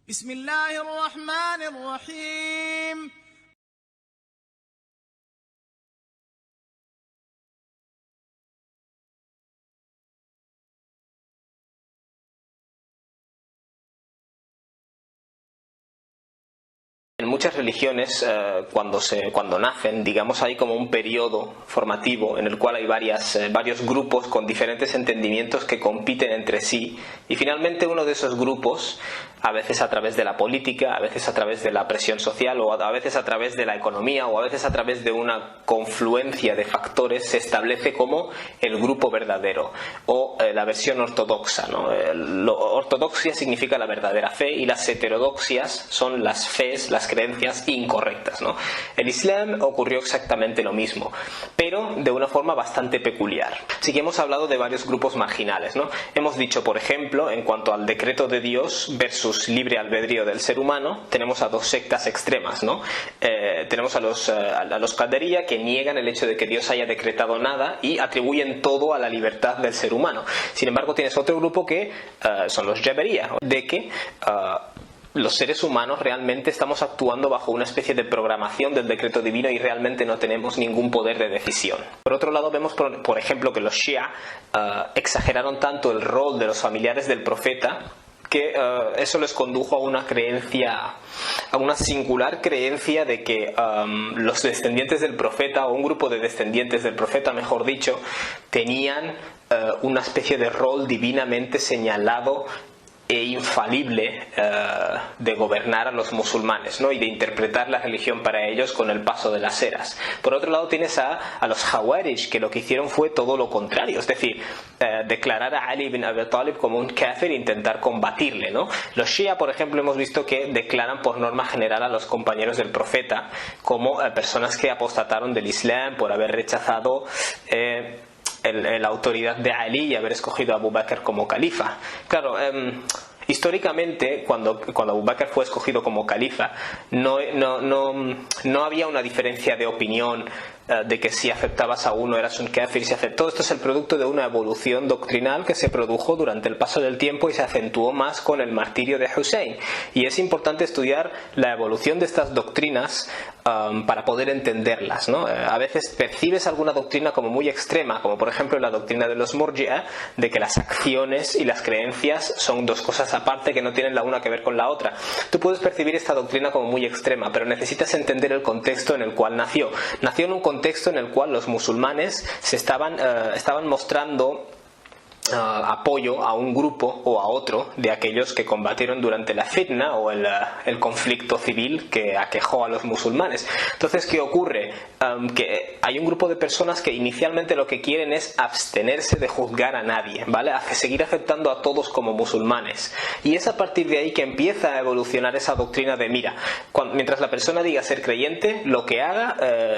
بسم الله الرحمن الرحيم. En muchas religiones, cuando nacen, digamos, hay como un periodo formativo en el cual hay varios grupos con diferentes entendimientos que compiten entre sí, y finalmente uno de esos grupos, a veces a través de la política, a veces a través de la presión social, o a veces a través de la economía, o a veces a través de una confluencia de factores, se establece como el grupo verdadero, o la versión ortodoxa, ¿no? Ortodoxia significa la verdadera fe, y las heterodoxias son las fees, las creencias incorrectas, ¿no? El Islam ocurrió exactamente lo mismo, pero de una forma bastante peculiar. Así que hemos hablado de varios grupos marginales, ¿no? Hemos dicho, por ejemplo, en cuanto al decreto de Dios versus libre albedrío del ser humano, tenemos a dos sectas extremas, ¿no? Tenemos a los Qadariyya, que niegan el hecho de que Dios haya decretado nada y atribuyen todo a la libertad del ser humano. Sin embargo, tienes otro grupo que son los Jabariyya, de que los seres humanos realmente estamos actuando bajo una especie de programación del decreto divino y realmente no tenemos ningún poder de decisión. Por otro lado, vemos por ejemplo que los Shia exageraron tanto el rol de los familiares del profeta que eso les condujo a una creencia, a una singular creencia de que los descendientes del profeta, o un grupo de descendientes del profeta, mejor dicho, tenían una especie de rol divinamente señalado e infalible de gobernar a los musulmanes, ¿no? Y de interpretar la religión para ellos con el paso de las eras. Por otro lado, tienes a los Khawarij, que lo que hicieron fue todo lo contrario, es decir, declarar a Ali ibn Abi Talib como un kafir e intentar combatirle, ¿no? Los Shia, por ejemplo, hemos visto que declaran por norma general a los compañeros del profeta como personas que apostataron del Islam por haber rechazado la autoridad de Ali y haber escogido a Abu Bakr como califa. Claro, históricamente, cuando Abu Bakr fue escogido como califa, no había una diferencia de opinión de que si aceptabas a uno eras un kafir, si aceptó. Esto es el producto de una evolución doctrinal que se produjo durante el paso del tiempo y se acentuó más con el martirio de Hussein. Y es importante estudiar la evolución de estas doctrinas para poder entenderlas, ¿no? A veces percibes alguna doctrina como muy extrema, como por ejemplo la doctrina de los Murji'a, de que las acciones y las creencias son dos cosas aparte que no tienen la una que ver con la otra. Tú puedes percibir esta doctrina como muy extrema, pero necesitas entender el contexto en el cual nació. Nació en un contexto en el cual los musulmanes estaban mostrando apoyo a un grupo o a otro de aquellos que combatieron durante la fitna o el conflicto civil que aquejó a los musulmanes. Entonces, ¿qué ocurre? Que hay un grupo de personas que inicialmente lo que quieren es abstenerse de juzgar a nadie, ¿vale? Seguir aceptando a todos como musulmanes. Y es a partir de ahí que empieza a evolucionar esa doctrina de, mira, mientras la persona diga ser creyente, lo que haga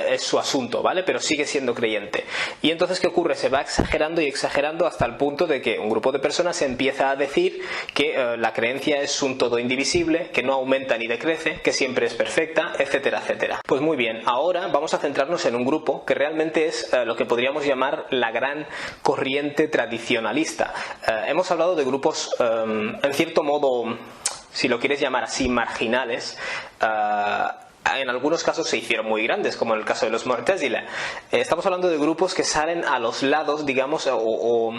es su asunto, ¿vale? Pero sigue siendo creyente. Y entonces, ¿qué ocurre? Se va exagerando y exagerando hasta el punto de que un grupo de personas empieza a decir que la creencia es un todo indivisible, que no aumenta ni decrece, que siempre es perfecta, etcétera, etcétera. Pues muy bien, ahora vamos a centrarnos en un grupo que realmente es lo que podríamos llamar la gran corriente tradicionalista. Hemos hablado de grupos, en cierto modo, si lo quieres llamar así, marginales. En algunos casos se hicieron muy grandes, como en el caso de los Mu'tazila. Estamos hablando de grupos que salen a los lados, digamos, o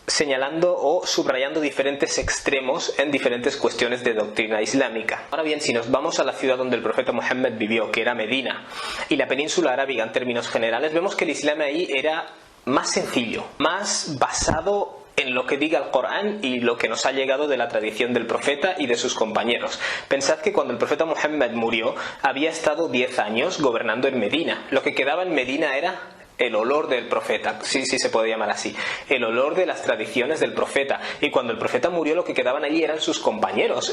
señalando o subrayando diferentes extremos en diferentes cuestiones de doctrina islámica. Ahora bien, si nos vamos a la ciudad donde el profeta Muhammad vivió, que era Medina, y la península arábiga en términos generales, vemos que el Islam ahí era más sencillo, más basado en lo que diga el Corán y lo que nos ha llegado de la tradición del profeta y de sus compañeros. Pensad que cuando el profeta Muhammad murió, había estado 10 años gobernando en Medina. Lo que quedaba en Medina era el olor del profeta, sí se puede llamar así, el olor de las tradiciones del profeta. Y cuando el profeta murió, lo que quedaban allí eran sus compañeros.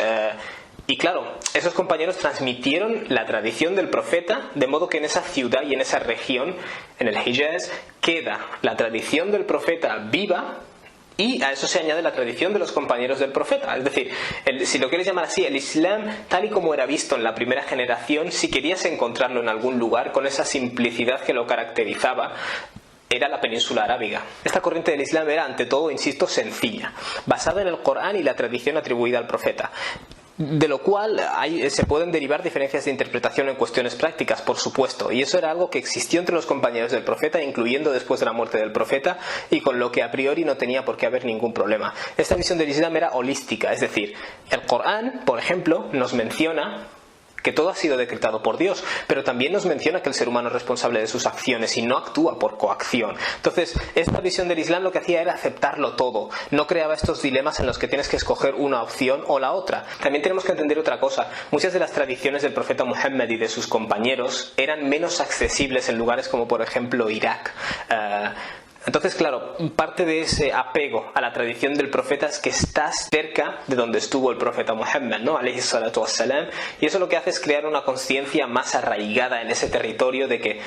Y claro, esos compañeros transmitieron la tradición del profeta, de modo que en esa ciudad y en esa región, en el Hijaz, queda la tradición del profeta viva. Y a eso se añade la tradición de los compañeros del profeta. Es decir, si lo quieres llamar así, el Islam, tal y como era visto en la primera generación, si querías encontrarlo en algún lugar, con esa simplicidad que lo caracterizaba, era la península arábiga. Esta corriente del Islam era, ante todo, insisto, sencilla, basada en el Corán y la tradición atribuida al profeta. de lo cual se pueden derivar diferencias de interpretación en cuestiones prácticas, por supuesto, y eso era algo que existió entre los compañeros del profeta, incluyendo después de la muerte del profeta, y con lo que a priori no tenía por qué haber ningún problema. Esta visión del Islam era holística, es decir, el Corán, por ejemplo, nos menciona que todo ha sido decretado por Dios, pero también nos menciona que el ser humano es responsable de sus acciones y no actúa por coacción. Entonces, esta visión del Islam lo que hacía era aceptarlo todo, no creaba estos dilemas en los que tienes que escoger una opción o la otra. También tenemos que entender otra cosa: muchas de las tradiciones del profeta Muhammad y de sus compañeros eran menos accesibles en lugares como por ejemplo Irak. Entonces, claro, parte de ese apego a la tradición del profeta es que estás cerca de donde estuvo el profeta Muhammad, ¿no? Alayhi salatu wassalam. Y eso lo que hace es crear una conciencia más arraigada en ese territorio de que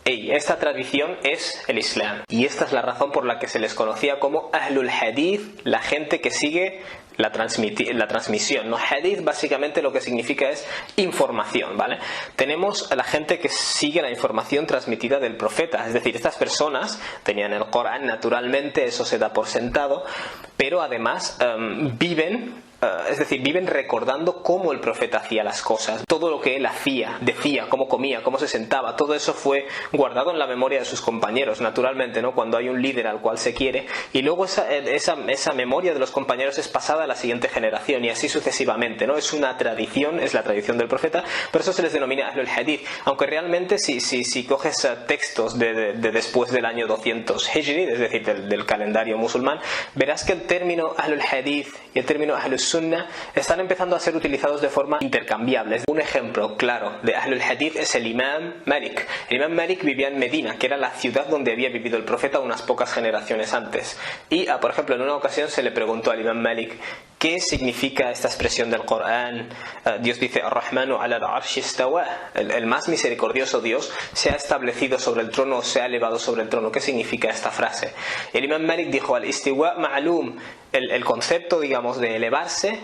esta tradición es el Islam. Y esta es la razón por la que se les conocía como Ahlul Hadith, la gente que sigue la transmisión, ¿no? Hadith básicamente lo que significa es información, ¿vale? Tenemos a la gente que sigue la información transmitida del profeta, es decir, estas personas tenían el Corán naturalmente, eso se da por sentado, pero además viven recordando cómo el profeta hacía las cosas, todo lo que él hacía, decía, cómo comía, cómo se sentaba, todo eso fue guardado en la memoria de sus compañeros, naturalmente, ¿no? Cuando hay un líder al cual se quiere, y luego esa memoria de los compañeros es pasada a la siguiente generación, y así sucesivamente, ¿no? Es una tradición, es la tradición del profeta, por eso se les denomina Ahlul Hadith, aunque realmente si coges textos de después del año 200 Hijri, es decir, del calendario musulmán, verás que el término Ahlul Hadith y el término Ahlul Sunnah están empezando a ser utilizados de forma intercambiable. Un ejemplo claro de Ahlul Hadith es el Imam Malik. El Imam Malik vivía en Medina, que era la ciudad donde había vivido el profeta unas pocas generaciones antes. Y, por ejemplo, en una ocasión se le preguntó al Imam Malik ¿qué significa esta expresión del Corán? Dios dice Ar-Rahmanu ala al-Arsh istawa, el más misericordioso Dios se ha establecido sobre el trono o se ha elevado sobre el trono. ¿Qué significa esta frase? El Imam Malik dijo al-Istiwa ma'lum, el concepto, digamos, de elevarse,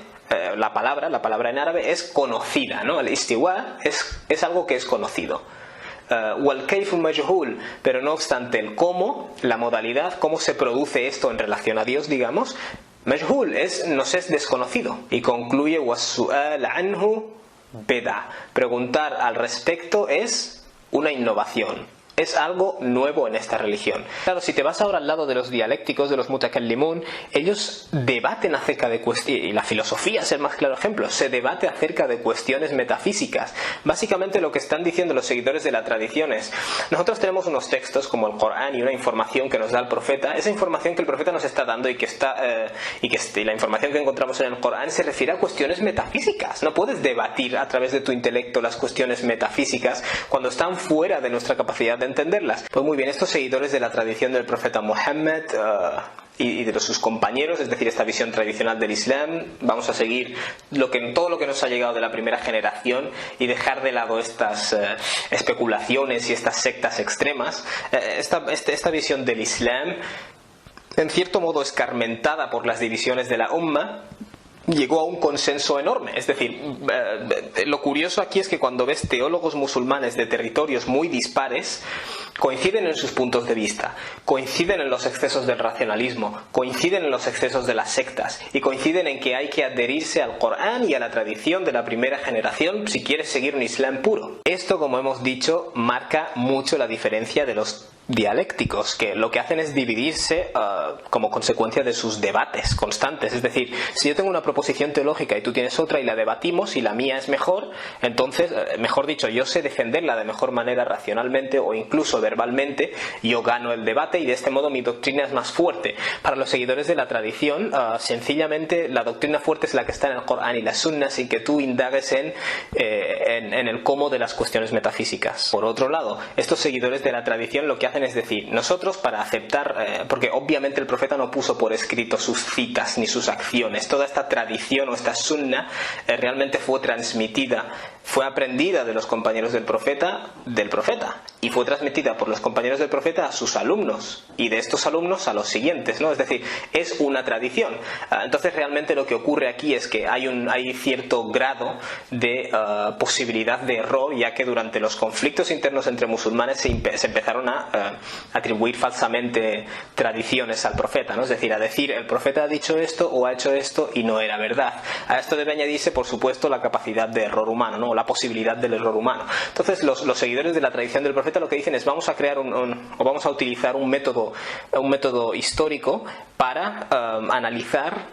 la palabra en árabe es conocida, ¿no? El istiwa es algo que es conocido. Wal kayfu majhul, pero no obstante el cómo, la modalidad, cómo se produce esto en relación a Dios, digamos, majhul nos es desconocido. Y concluye was-su'al anhu bid'a, preguntar al respecto es una innovación. Es algo nuevo en esta religión. Claro, si te vas ahora al lado de los dialécticos, de los mutakallimun, ellos debaten acerca de cuestiones, y la filosofía es el más claro ejemplo, se debate acerca de cuestiones metafísicas. Básicamente lo que están diciendo los seguidores de la tradición es, nosotros tenemos unos textos como el Corán y una información que nos da el profeta, esa información que el profeta nos está dando y la información que encontramos en el Corán se refiere a cuestiones metafísicas. No puedes debatir a través de tu intelecto las cuestiones metafísicas cuando están fuera de nuestra capacidad de entenderlas. Pues muy bien, estos seguidores de la tradición del profeta Muhammad y de sus compañeros, es decir, esta visión tradicional del Islam, vamos a seguir todo lo que nos ha llegado de la primera generación y dejar de lado estas especulaciones y estas sectas extremas. Esta visión del Islam, en cierto modo escarmentada por las divisiones de la Umma, llegó a un consenso enorme. Es decir, lo curioso aquí es que cuando ves teólogos musulmanes de territorios muy dispares, coinciden en sus puntos de vista, coinciden en los excesos del racionalismo, coinciden en los excesos de las sectas y coinciden en que hay que adherirse al Corán y a la tradición de la primera generación si quieres seguir un Islam puro. Esto, como hemos dicho, marca mucho la diferencia de los dialécticos, que lo que hacen es dividirse como consecuencia de sus debates constantes. Es decir, si yo tengo una proposición teológica y tú tienes otra y la debatimos y la mía es mejor, entonces, mejor dicho, yo sé defenderla de mejor manera racionalmente o incluso verbalmente, yo gano el debate y de este modo mi doctrina es más fuerte. Para los seguidores de la tradición, sencillamente la doctrina fuerte es la que está en el Corán y la Sunna, sin que tú indagues en el cómo de las cuestiones metafísicas. Por otro lado, estos seguidores de la tradición lo que hacen es decir, nosotros para aceptar, porque obviamente el profeta no puso por escrito sus citas ni sus acciones, toda esta tradición o esta sunna realmente fue transmitida, fue aprendida de los compañeros del profeta, y fue transmitida por los compañeros del profeta a sus alumnos y de estos alumnos a los siguientes, ¿no? Es decir, es una tradición. Entonces realmente lo que ocurre aquí es que hay cierto grado de posibilidad de error, ya que durante los conflictos internos entre musulmanes se empezaron a atribuir falsamente tradiciones al profeta, ¿no? Es decir, a decir el profeta ha dicho esto o ha hecho esto y no era verdad. A esto debe añadirse, por supuesto, la capacidad de error humano, ¿no? O la posibilidad del error humano. Entonces los seguidores de la tradición del profeta lo que dicen es vamos a crear o vamos a utilizar un método histórico para analizar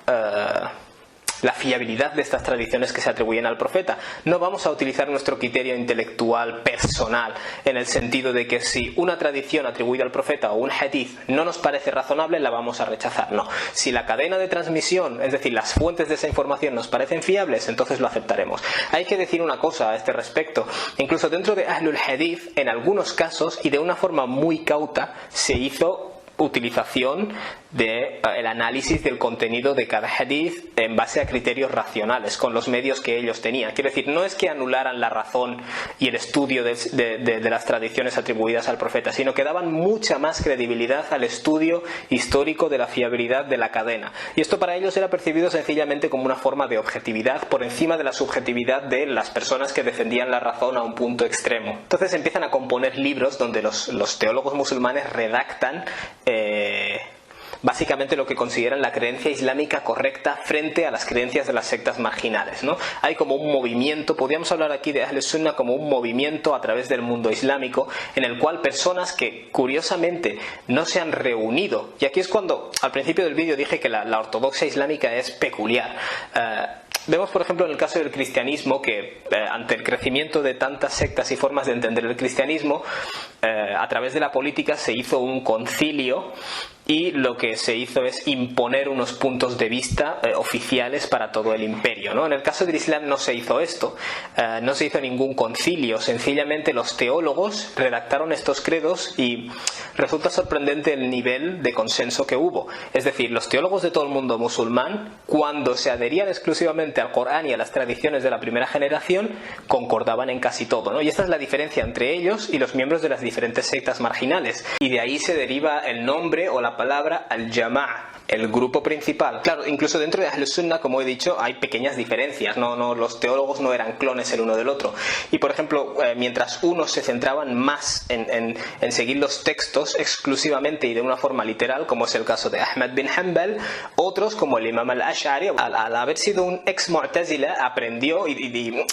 la fiabilidad de estas tradiciones que se atribuyen al profeta. No vamos a utilizar nuestro criterio intelectual personal en el sentido de que si una tradición atribuida al profeta o un hadith no nos parece razonable, la vamos a rechazar. No. Si la cadena de transmisión, es decir, las fuentes de esa información nos parecen fiables, entonces lo aceptaremos. Hay que decir una cosa a este respecto. Incluso dentro de Ahlul Hadith, en algunos casos y de una forma muy cauta, se hizo utilización del análisis del contenido de cada hadith en base a criterios racionales, con los medios que ellos tenían. Quiero decir, no es que anularan la razón y el estudio de las tradiciones atribuidas al profeta, sino que daban mucha más credibilidad al estudio histórico de la fiabilidad de la cadena. Y esto para ellos era percibido sencillamente como una forma de objetividad por encima de la subjetividad de las personas que defendían la razón a un punto extremo. Entonces empiezan a componer libros donde los teólogos musulmanes redactan básicamente lo que consideran la creencia islámica correcta frente a las creencias de las sectas marginales, ¿no? Hay como un movimiento, podríamos hablar aquí de Ahl Sunnah como un movimiento a través del mundo islámico en el cual personas que curiosamente no se han reunido, y aquí es cuando al principio del vídeo dije que la ortodoxia islámica es peculiar. Vemos, por ejemplo, en el caso del cristianismo que ante el crecimiento de tantas sectas y formas de entender el cristianismo, a través de la política se hizo un concilio y lo que se hizo es imponer unos puntos de vista oficiales para todo el imperio, ¿no? En el caso del Islam no se hizo esto, no se hizo ningún concilio, sencillamente los teólogos redactaron estos credos y resulta sorprendente el nivel de consenso que hubo. Es decir, los teólogos de todo el mundo musulmán, cuando se adherían exclusivamente al Corán y a las tradiciones de la primera generación, concordaban en casi todo, ¿no? Y esta es la diferencia entre ellos y los miembros de las diferentes sectas marginales, y de ahí se deriva el nombre o la palabra al-Jama'a, el grupo principal. Claro, incluso dentro de Ahl Sunnah, como he dicho, hay pequeñas diferencias, los teólogos no eran clones el uno del otro. Y por ejemplo, mientras unos se centraban más en seguir los textos exclusivamente y de una forma literal, como es el caso de Ahmad bin Hanbal, otros como el Imam al-Ash'ari, al haber sido un ex-Mu'tazila, aprendió y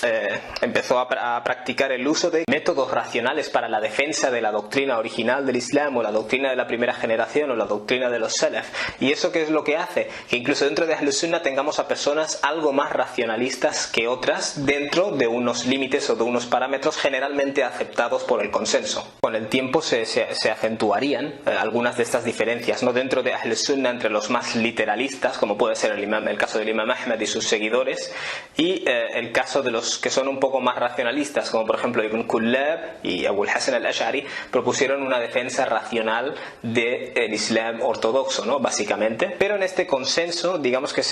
empezó a practicar el uso de métodos racionales para la defensa de la doctrina original del Islam o la doctrina de la primera generación o la doctrina de los Salaf. Y eso ¿qué es lo que hace? Que incluso dentro de Ahl Sunnah tengamos a personas algo más racionalistas que otras dentro de unos límites o de unos parámetros generalmente aceptados por el consenso. Con el tiempo se acentuarían algunas de estas diferencias, ¿no? Dentro de Ahl Sunnah entre los más literalistas, como puede ser el caso del Imam Ahmad y sus seguidores, y el caso de los que son un poco más racionalistas, como por ejemplo Ibn Kullab y Abu al-Hasan al-Ash'ari, propusieron una defensa racional del Islam ortodoxo, ¿no? Básicamente. Pero en este consenso, digamos que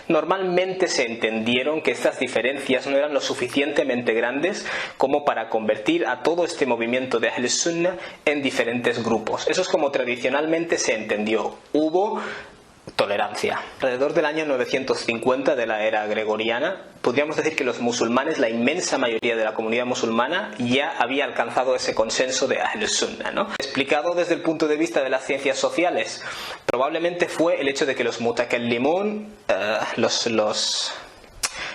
normalmente se entendieron que estas diferencias no eran lo suficientemente grandes como para convertir a todo este movimiento de Ahl Sunnah en diferentes grupos. Eso es como tradicionalmente se entendió. Hubo tolerancia. Alrededor del año 950 de la era gregoriana, podríamos decir que los musulmanes, la inmensa mayoría de la comunidad musulmana, ya había alcanzado ese consenso de Ahl Sunnah, ¿no? Explicado desde el punto de vista de las ciencias sociales, probablemente fue el hecho de que los mutakallimun,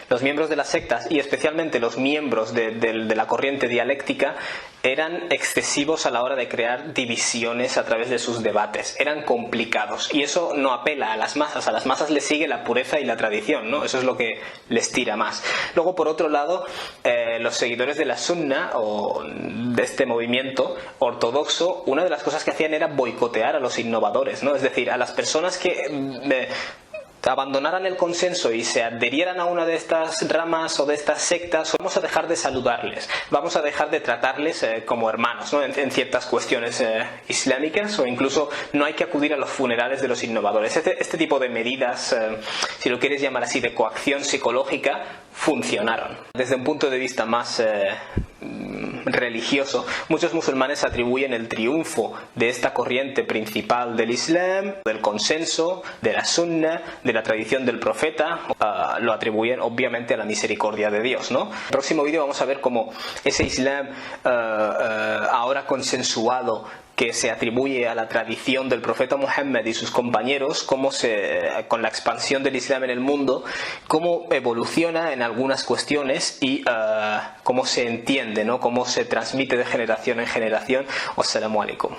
los miembros de las sectas y especialmente los miembros de la corriente dialéctica eran excesivos a la hora de crear divisiones a través de sus debates, eran complicados y eso no apela a las masas les sigue la pureza y la tradición, ¿no? Eso es lo que les tira más. Luego, por otro lado, los seguidores de la Sunna o de este movimiento ortodoxo, una de las cosas que hacían era boicotear a los innovadores, ¿no? Es decir, a las personas que abandonaran el consenso y se adherieran a una de estas ramas o de estas sectas, vamos a dejar de saludarles, vamos a dejar de tratarles como hermanos, ¿no? en ciertas cuestiones islámicas, o incluso no hay que acudir a los funerales de los innovadores. Este tipo de medidas, si lo quieres llamar así, de coacción psicológica, funcionaron. Desde un punto de vista más religioso. Muchos musulmanes atribuyen el triunfo de esta corriente principal del Islam, del consenso, de la sunna, de la tradición del profeta, lo atribuyen obviamente a la misericordia de Dios, ¿no? En el próximo vídeo vamos a ver cómo ese Islam ahora consensuado, que se atribuye a la tradición del profeta Muhammad y sus compañeros, con la expansión del Islam en el mundo, cómo evoluciona en algunas cuestiones y cómo se entiende, ¿no? Cómo se transmite de generación en generación. Wassalamu alaikum.